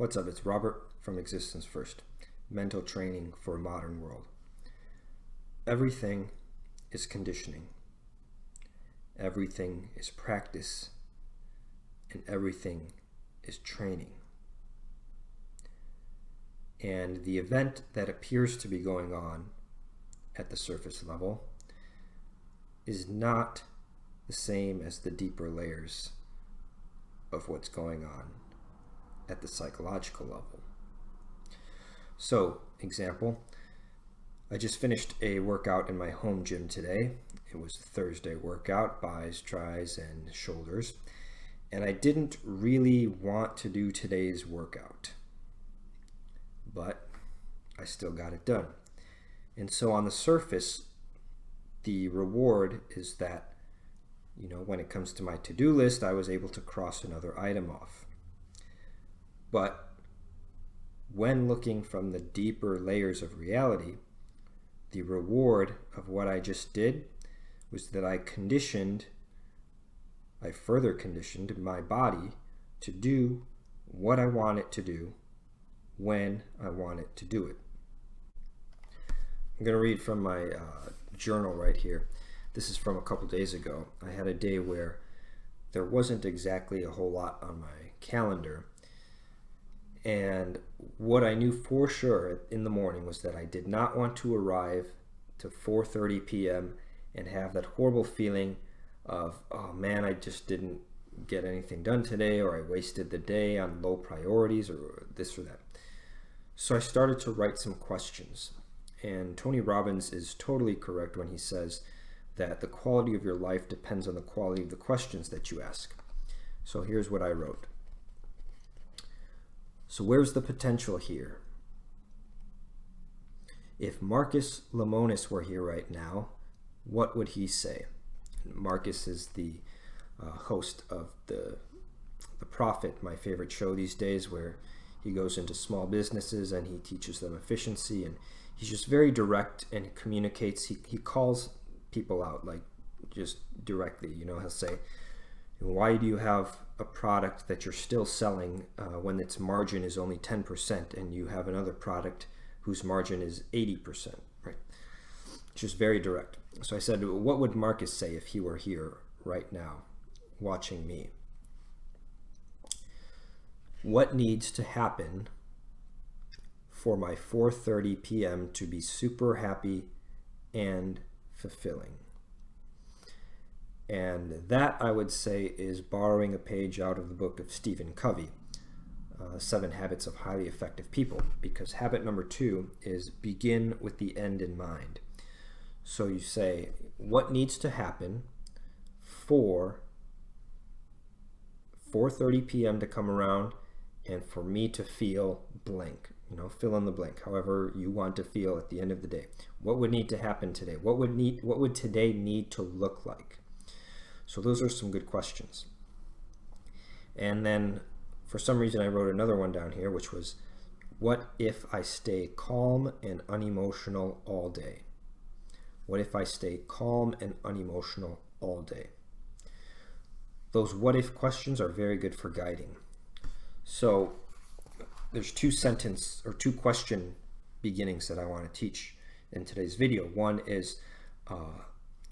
What's up? It's Robert from Existence First, mental training for a modern world. Everything is conditioning. Everything is practice. And everything is training. And the event that appears to be going on at the surface level is not the same as the deeper layers of what's going on at the psychological level. So, example, I just finished a workout in my home gym today. It was a Thursday workout, buys, tries, and shoulders. And I didn't really want to do today's workout, but I still got it done. And so on the surface, the reward is that, when it comes to my to-do list, I was able to cross another item off. But when looking from the deeper layers of reality, the reward of what I just did was that I further conditioned my body to do what I want it to do when I want it to do it. I'm going to read from my journal right here. This is from a couple days ago. I had a day where there wasn't exactly a whole lot on my calendar. And what I knew for sure in the morning was that I did not want to arrive to 4:30 p.m. and have that horrible feeling of, oh man, I just didn't get anything done today, or I wasted the day on low priorities, or this or that. So I started to write some questions. And Tony Robbins is totally correct when he says that the quality of your life depends on the quality of the questions that you ask. So here's what I wrote. So where's the potential here? If Marcus Lemonis were here right now, what would he say? Marcus is the host of the Profit, my favorite show these days, where he goes into small businesses and he teaches them efficiency, and he's just very direct and communicates. He calls people out, like, just directly. He'll say, why do you have a product that you're still selling when its margin is only 10% and you have another product whose margin is 80%, right? It's just very direct. So I said, what would Marcus say if he were here right now watching me? What needs to happen for my 4:30 p.m. to be super happy and fulfilling? And that, I would say, is borrowing a page out of the book of Stephen Covey, 7 Habits of Highly Effective People, because habit number 2 is begin with the end in mind. So you say, what needs to happen for 4:30 p.m. to come around and for me to feel blank? Fill in the blank, however you want to feel at the end of the day. What would need to happen today? What would today need to look like? So those are some good questions. And then for some reason I wrote another one down here, which was, what if I stay calm and unemotional all day? What if I stay calm and unemotional all day? Those what if questions are very good for guiding. So there's 2 question beginnings that I want to teach in today's video. One is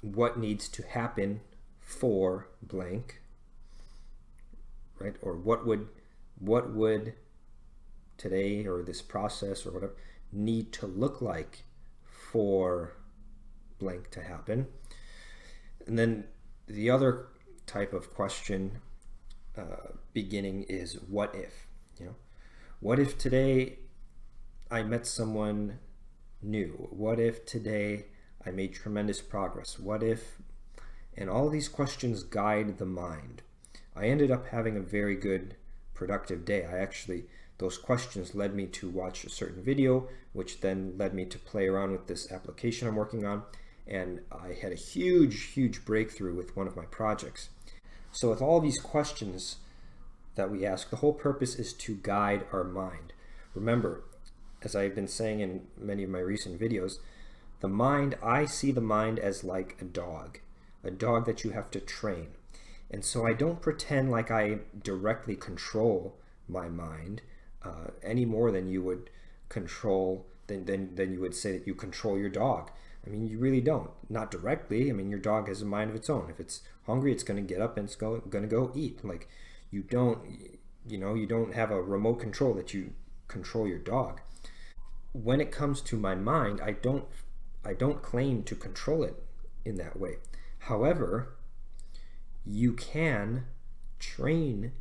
what needs to happen for blank, right? Or what would today, or this process, or whatever, need to look like for blank to happen? And then the other type of question beginning is what if? What if today I met someone new? What if today I made tremendous progress? What if? And all these questions guide the mind. I ended up having a very good, productive day. Those questions led me to watch a certain video, which then led me to play around with this application I'm working on. And I had a huge breakthrough with one of my projects. So with all these questions that we ask, the whole purpose is to guide our mind. Remember, as I've been saying in many of my recent videos, I see the mind as like a dog that you have to train. And so I don't pretend like I directly control my mind. any more than you would control, than you would say that you control your dog. I mean, you really don't. Not directly. I mean, your dog has a mind of its own. If it's hungry, it's going to get up and it's going to go eat. Like, you don't, you don't have a remote control that you control your dog. When it comes to my mind, I don't claim to control it in that way. However, you can train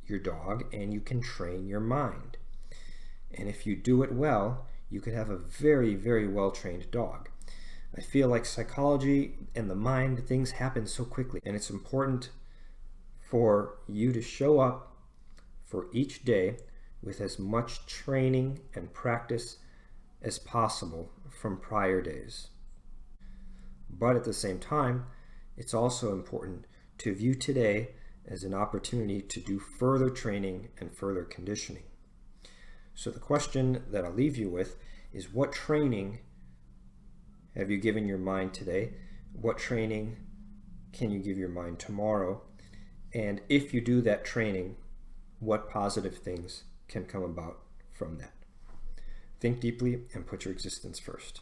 your dog and you can train your mind. And if you do it well, you could have a very, very well-trained dog. I feel like psychology and the mind, things happen so quickly, and it's important for you to show up for each day with as much training and practice as possible from prior days. But at the same time, it's also important to view today as an opportunity to do further training and further conditioning. So the question that I'll leave you with is, what training have you given your mind today? What training can you give your mind tomorrow? And if you do that training, what positive things can come about from that? Think deeply and put your existence first.